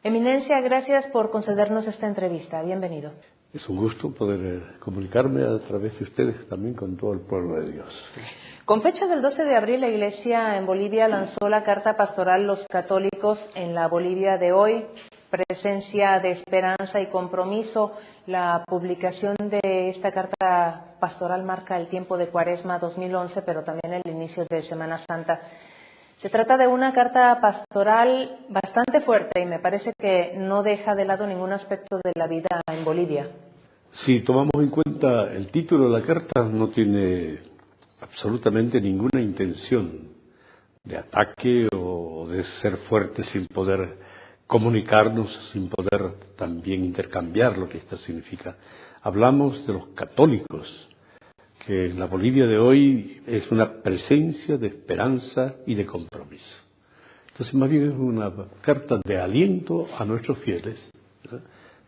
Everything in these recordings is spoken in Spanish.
Eminencia, gracias por concedernos esta entrevista. Bienvenido. Es un gusto poder comunicarme a través de ustedes también con todo el pueblo de Dios. Con fecha del 12 de abril, la Iglesia en Bolivia lanzó la Carta Pastoral Los Católicos en la Bolivia de hoy, presencia de esperanza y compromiso. La publicación de esta Carta Pastoral marca el tiempo de Cuaresma 2011, pero también el inicio de Semana Santa. Se trata de una carta pastoral bastante fuerte y me parece que no deja de lado ningún aspecto de la vida en Bolivia. Si tomamos en cuenta el título de la carta, no tiene absolutamente ninguna intención de ataque o de ser fuerte sin poder comunicarnos, sin poder también intercambiar lo que esto significa. Hablamos de los católicos, que en la Bolivia de hoy es una presencia de esperanza y de compromiso. Entonces, más bien es una carta de aliento a nuestros fieles, ¿verdad?,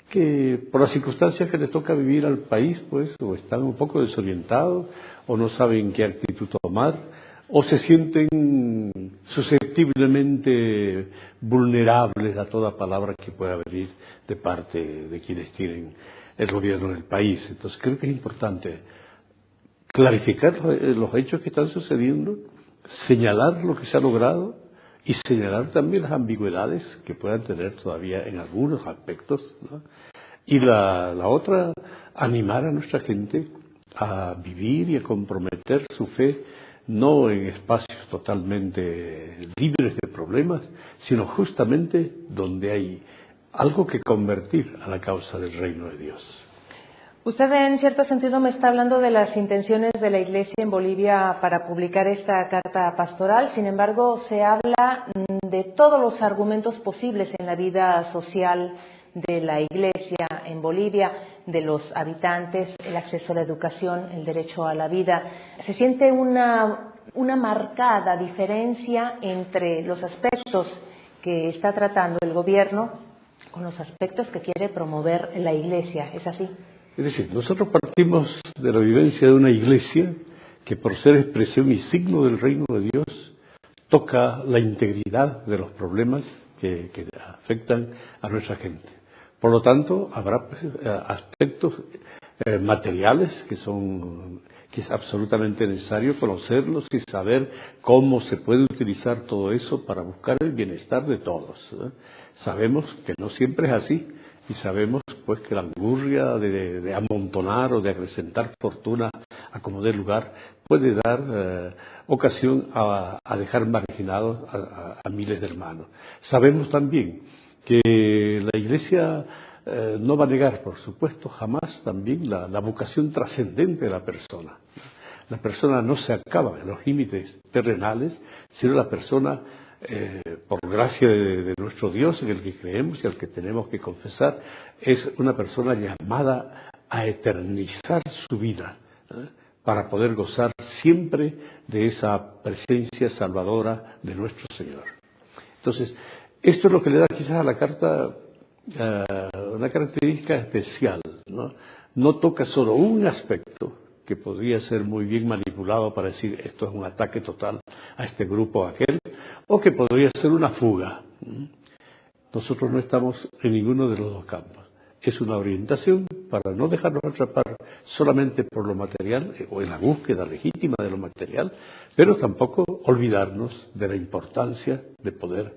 que por las circunstancias que les toca vivir al país, pues, o están un poco desorientados, o no saben qué actitud tomar, o se sienten susceptiblemente vulnerables a toda palabra que pueda venir de parte de quienes tienen el gobierno del país. Entonces, creo que es importante clarificar los hechos que están sucediendo, señalar lo que se ha logrado y señalar también las ambigüedades que puedan tener todavía en algunos aspectos, ¿no? Y la otra, animar a nuestra gente a vivir y a comprometer su fe, no en espacios totalmente libres de problemas, sino justamente donde hay algo que convertir a la causa del reino de Dios. Usted, en cierto sentido, me está hablando de las intenciones de la Iglesia en Bolivia para publicar esta carta pastoral. Sin embargo, se habla de todos los argumentos posibles en la vida social de la Iglesia en Bolivia, de los habitantes, el acceso a la educación, el derecho a la vida. Se siente una marcada diferencia entre los aspectos que está tratando el gobierno con los aspectos que quiere promover la Iglesia. ¿Es así? Es decir, nosotros partimos de la vivencia de una iglesia que, por ser expresión y signo del reino de Dios, toca la integridad de los problemas que afectan a nuestra gente. Por lo tanto, habrá aspectos materiales que es absolutamente necesario conocerlos y saber cómo se puede utilizar todo eso para buscar el bienestar de todos, ¿eh? Sabemos que no siempre es así. Y sabemos, pues, que la angurria de amontonar o de acrecentar fortuna a como dé lugar puede dar ocasión a dejar marginados a miles de hermanos. Sabemos también que la Iglesia no va a negar, por supuesto, jamás también la vocación trascendente de la persona. La persona no se acaba en los límites terrenales, sino la persona, por gracia de nuestro Dios, en el que creemos y al que tenemos que confesar, es una persona llamada a eternizar su vida, para poder gozar siempre de esa presencia salvadora de nuestro Señor. Entonces, esto es lo que le da quizás a la carta una característica especial, ¿no? No toca solo un aspecto que podría ser muy bien manipulado para decir esto es un ataque total a este grupo o a aquel, o que podría ser una fuga. Nosotros no estamos en ninguno de los dos campos. Es una orientación para no dejarnos atrapar solamente por lo material o en la búsqueda legítima de lo material, pero tampoco olvidarnos de la importancia de poder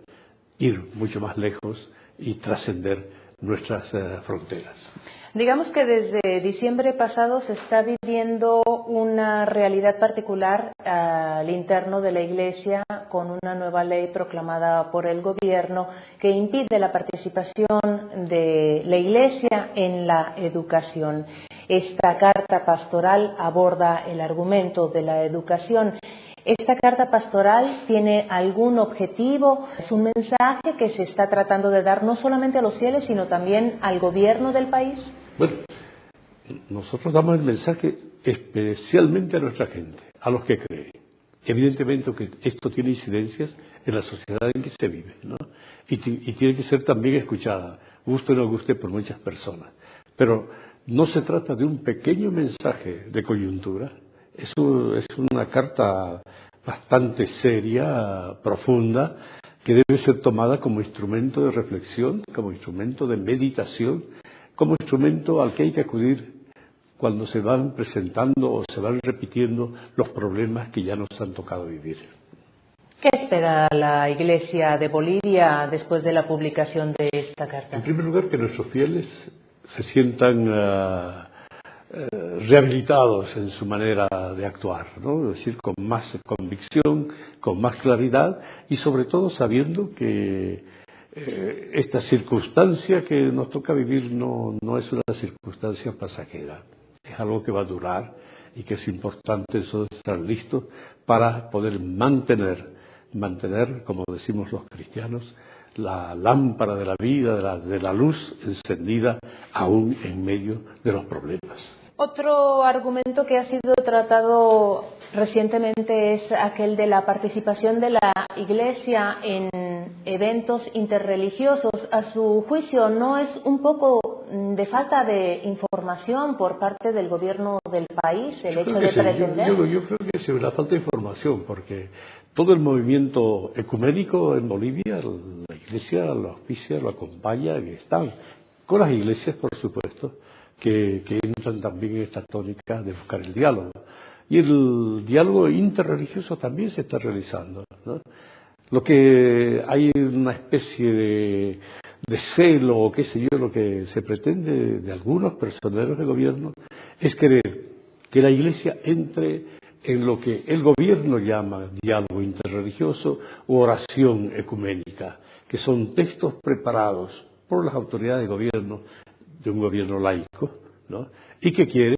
ir mucho más lejos y trascender nuestras fronteras. Digamos que desde diciembre pasado se está viviendo una realidad particular al interno de la Iglesia con una nueva ley proclamada por el gobierno que impide la participación de la Iglesia en la educación. Esta carta pastoral aborda el argumento de la educación. ¿Esta carta pastoral tiene algún objetivo? ¿Es un mensaje que se está tratando de dar no solamente a los fieles, sino también al gobierno del país? Bueno, nosotros damos el mensaje especialmente a nuestra gente, a los que creen. Evidentemente que esto tiene incidencias en la sociedad en que se vive, ¿no? Y tiene que ser también escuchada, guste o no guste, por muchas personas. Pero no se trata de un pequeño mensaje de coyuntura. Es una carta bastante seria, profunda, que debe ser tomada como instrumento de reflexión, como instrumento de meditación, como instrumento al que hay que acudir cuando se van presentando o se van repitiendo los problemas que ya nos han tocado vivir. ¿Qué espera la Iglesia de Bolivia después de la publicación de esta carta? En primer lugar, que nuestros fieles se sientan rehabilitados en su manera de actuar, ¿no? Es decir, con más convicción, con más claridad y sobre todo sabiendo que esta circunstancia que nos toca vivir no es una circunstancia pasajera, es algo que va a durar y que es importante eso estar listos para poder mantener, como decimos los cristianos, la lámpara de la vida, de la luz encendida aún en medio de los problemas. Otro argumento que ha sido tratado recientemente es aquel de la participación de la Iglesia en eventos interreligiosos. A su juicio, ¿no es un poco de falta de información por parte del gobierno del país el hecho de pretender? Yo creo que es una falta de información, porque todo el movimiento ecuménico en Bolivia, la Iglesia lo auspicia, lo acompaña y están con las iglesias, por supuesto, que entran también en esta tónica de buscar el diálogo. Y el diálogo interreligioso también se está realizando, ¿no? Lo que hay una especie de celo o qué sé yo, lo que se pretende de algunos personeros de gobierno es querer que la Iglesia entre en lo que el gobierno llama diálogo interreligioso u oración ecuménica, que son textos preparados por las autoridades de gobierno, de un gobierno laico, ¿no? Y que quiere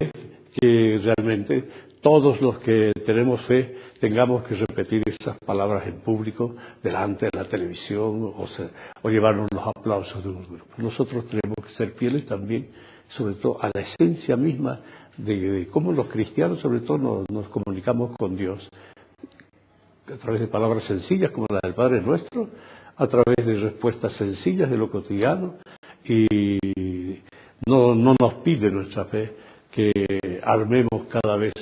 que realmente todos los que tenemos fe tengamos que repetir esas palabras en público delante de la televisión o llevarnos los aplausos de un grupo. Nosotros tenemos que ser fieles también, sobre todo a la esencia misma de cómo los cristianos sobre todo nos comunicamos con Dios, a través de palabras sencillas como la del Padre Nuestro, a través de respuestas sencillas de lo cotidiano, y no nos pide nuestra fe que armemos cada vez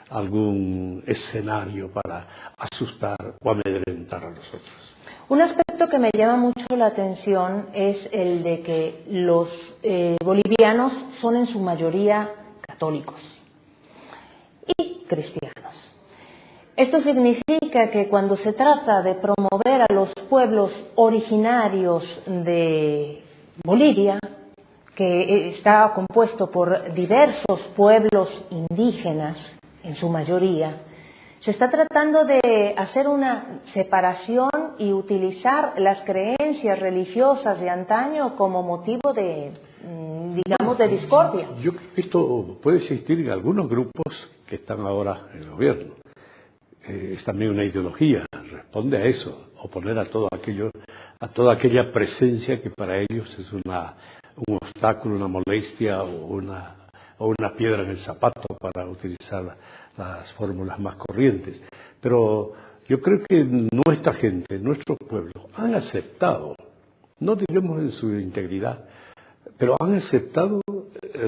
algún escenario para asustar o amedrentar a nosotros. Un aspecto que me llama mucho la atención es el de que los bolivianos son en su mayoría católicos y cristianos. Esto significa que cuando se trata de promover a los pueblos originarios de Bolivia, que está compuesto por diversos pueblos indígenas, en su mayoría, se está tratando de hacer una separación y utilizar las creencias religiosas de antaño como motivo de, digamos, de discordia. Yo creo que esto puede existir en algunos grupos que están ahora en el gobierno. Es también una ideología, responde a eso, oponer a todo aquello, a toda aquella presencia que para ellos es un obstáculo, una molestia o una piedra en el zapato, para utilizar las fórmulas más corrientes. Pero yo creo que nuestra gente, nuestros pueblos, han aceptado, no diremos en su integridad, pero han aceptado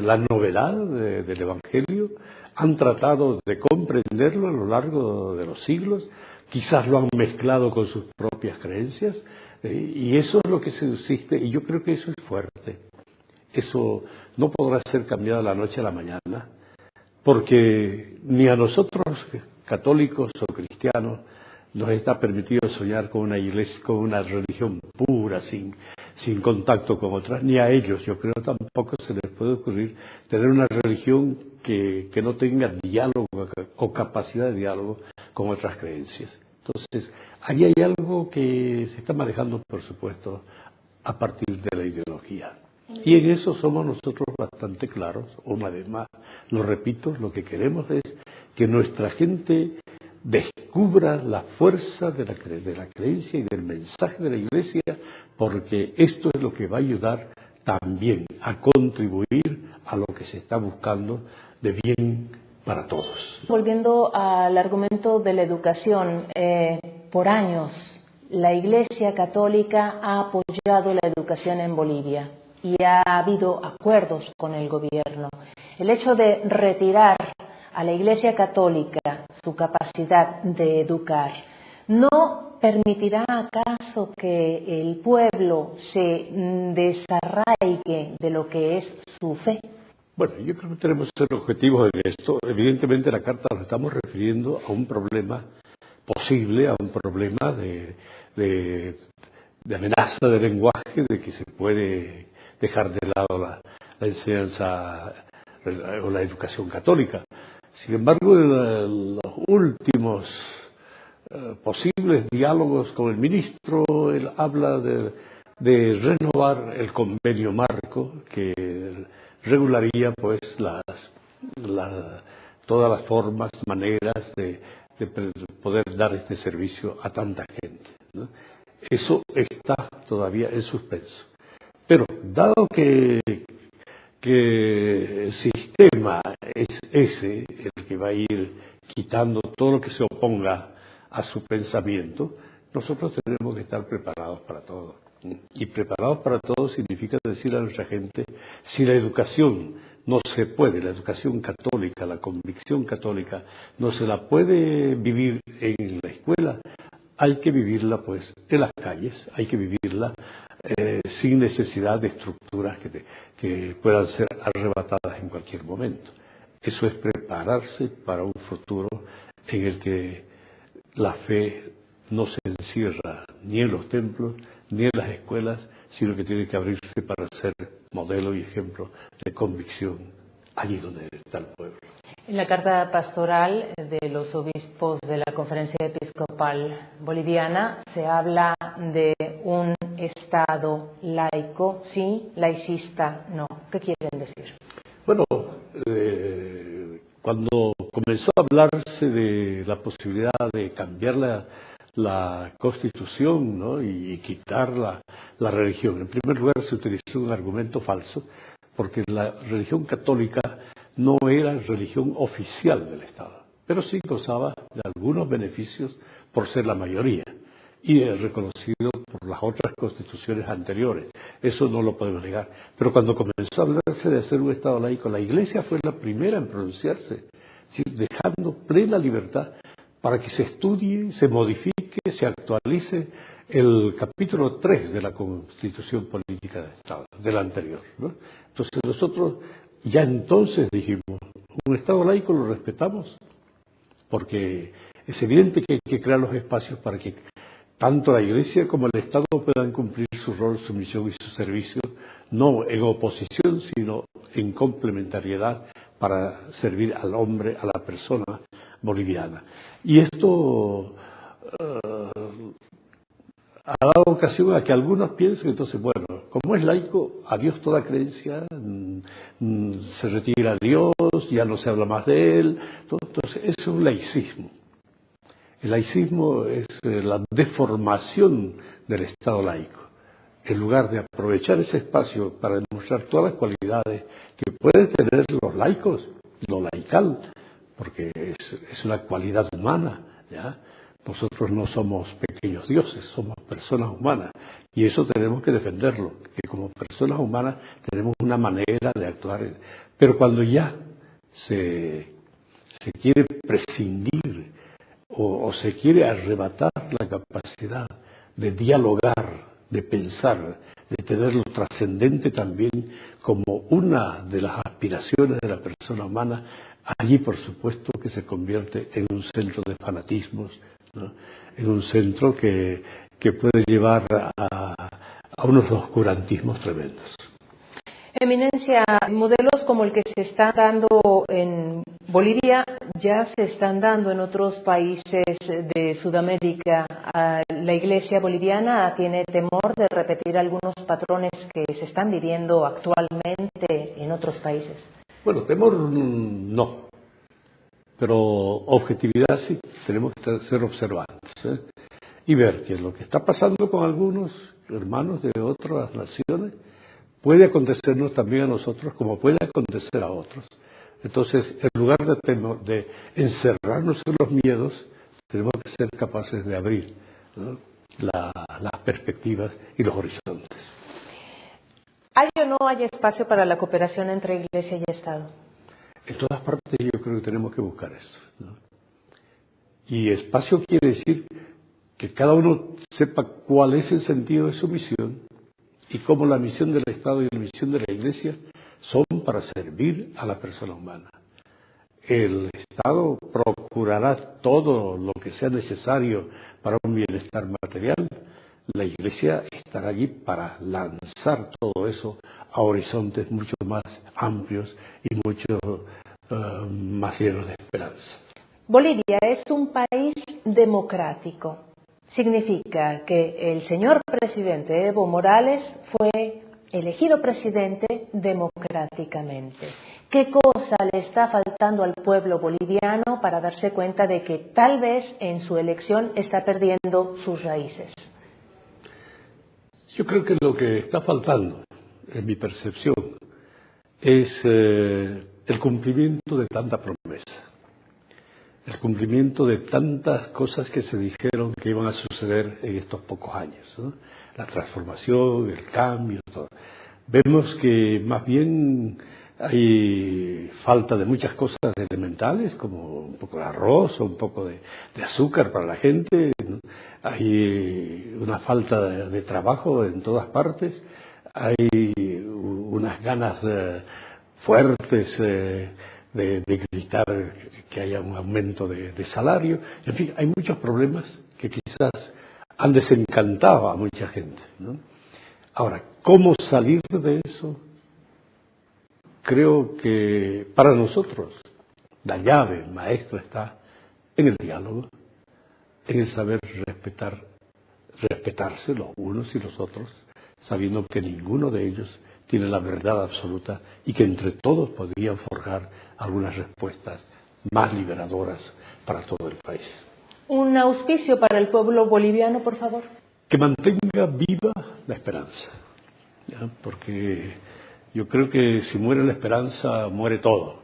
la novedad del Evangelio, han tratado de comprenderlo a lo largo de los siglos, quizás lo han mezclado con sus propias creencias, y eso es lo que subsiste, y yo creo que eso es fuerte. Eso no podrá ser cambiado de la noche a la mañana, porque ni a nosotros, católicos o cristianos, nos está permitido soñar con una iglesia, con una religión pura, sin contacto con otras, ni a ellos, yo creo, tampoco se les puede ocurrir tener una religión que no tenga diálogo o capacidad de diálogo con otras creencias. Entonces, ahí hay algo que se está manejando, por supuesto, a partir de la ideología. Y en eso somos nosotros bastante claros. Una vez más, lo repito, lo que queremos es que nuestra gente descubra la fuerza de la creencia y del mensaje de la Iglesia, porque esto es lo que va a ayudar también a contribuir a lo que se está buscando de bien para todos. Volviendo al argumento de la educación, por años la Iglesia Católica ha apoyado la educación en Bolivia y ha habido acuerdos con el gobierno. El hecho de retirar a la Iglesia Católica su capacidad de educar, ¿no permitirá acaso caso que el pueblo se desarraigue de lo que es su fe? Bueno, yo creo que tenemos que ser objetivos en esto. Evidentemente la carta nos estamos refiriendo a un problema posible, a un problema de amenaza de lenguaje, de que se puede dejar de lado la enseñanza o la educación católica. Sin embargo, en los últimos posibles diálogos con el ministro, él habla de renovar el convenio marco que regularía pues todas las formas, maneras de poder dar este servicio a tanta gente, ¿no? Eso está todavía en suspenso. Pero dado que el sistema es ese, el que va a ir quitando todo lo que se oponga a su pensamiento, nosotros tenemos que estar preparados para todo. Y preparados para todo significa decir a nuestra gente, si la educación no se puede, la educación católica, la convicción católica, no se la puede vivir en la escuela, hay que vivirla pues en las calles, hay que vivirla sin necesidad de estructuras que puedan ser arrebatadas en cualquier momento. Eso es prepararse para un futuro en el que la fe no se encierra ni en los templos ni en las escuelas, sino que tiene que abrirse para ser modelo y ejemplo de convicción allí donde está el pueblo. En la carta pastoral de los obispos de la Conferencia Episcopal Boliviana se habla de un Estado laico, sí, laicista, no. ¿Qué quieren decir? Bueno, cuando comenzó a hablarse de la posibilidad de cambiar la Constitución, ¿no?, y quitar la religión, en primer lugar se utilizó un argumento falso, porque la religión católica no era religión oficial del Estado, pero sí gozaba de algunos beneficios por ser la mayoría y es reconocido por las otras constituciones anteriores. Eso no lo podemos negar. Pero cuando comenzó a hablarse de hacer un Estado laico, la Iglesia fue la primera en pronunciarse, dejando plena libertad para que se estudie, se modifique, se actualice el capítulo 3 de la Constitución Política del Estado, del anterior, ¿no? Entonces nosotros ya entonces dijimos, un Estado laico lo respetamos, porque es evidente que hay que crear los espacios para que tanto la Iglesia como el Estado puedan cumplir su rol, su misión y su servicio, no en oposición, sino en complementariedad para servir al hombre, a la persona boliviana. Y esto ha dado ocasión a que algunos piensen, entonces, bueno, como es laico, adiós toda creencia, se retira a Dios, ya no se habla más de él. Entonces, eso es un laicismo. El laicismo es la deformación del Estado laico. En lugar de aprovechar ese espacio para demostrar todas las cualidades que pueden tener los laicos, lo laical, porque es una cualidad humana, ¿ya? Nosotros no somos pequeños dioses, somos personas humanas y eso tenemos que defenderlo, que como personas humanas tenemos una manera de actuar. Pero cuando ya se quiere prescindir o se quiere arrebatar la capacidad de dialogar, de pensar, de tener lo trascendente también como una de las aspiraciones de la persona humana, allí por supuesto que se convierte en un centro de fanatismos, ¿no?, en un centro que puede llevar a unos oscurantismos tremendos. Eminencia, modelos como el que se está dando en Bolivia ya se están dando en otros países de Sudamérica. La Iglesia boliviana tiene temor de repetir algunos patrones que se están viviendo actualmente en otros países. Bueno, temor no, pero objetividad sí, tenemos que ser observantes, y ver que lo que está pasando con algunos hermanos de otras naciones puede acontecernos también a nosotros como puede acontecer a otros. Entonces, en lugar de encerrarnos en los miedos, tenemos que ser capaces de abrir, ¿no?, las perspectivas y los horizontes. ¿Hay o no hay espacio para la cooperación entre Iglesia y Estado? En todas partes yo creo que tenemos que buscar eso, ¿no? Y espacio quiere decir que cada uno sepa cuál es el sentido de su misión y cómo la misión del Estado y la misión de la Iglesia son para servir a la persona humana. El Estado procurará todo lo que sea necesario para un bienestar material. La Iglesia estará allí para lanzar todo eso a horizontes mucho más amplios y mucho más llenos de esperanza. Bolivia es un país democrático. Significa que el señor presidente Evo Morales fue elegido presidente democráticamente. ¿Qué cosa le está faltando al pueblo boliviano para darse cuenta de que tal vez en su elección está perdiendo sus raíces? Yo creo que lo que está faltando, en mi percepción, es el cumplimiento de tanta promesa, el cumplimiento de tantas cosas que se dijeron que iban a suceder en estos pocos años, ¿no? La transformación, el cambio, todo. Vemos que más bien hay falta de muchas cosas elementales, como un poco de arroz o un poco de azúcar para la gente, ¿no? Hay una falta de trabajo en todas partes, hay unas ganas fuertes de gritar que haya un aumento de salario. En fin, hay muchos problemas que quizás han desencantado a mucha gente, ¿no? Ahora, ¿cómo salir de eso? Creo que para nosotros la maestra está en el diálogo, en el saber respetarse los unos y los otros, sabiendo que ninguno de ellos tiene la verdad absoluta y que entre todos podrían forjar algunas respuestas más liberadoras para todo el país. Un auspicio para el pueblo boliviano, por favor. Que mantenga viva la esperanza, ¿ya? Porque yo creo que si muere la esperanza, muere todo.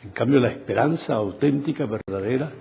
En cambio, la esperanza auténtica, verdadera,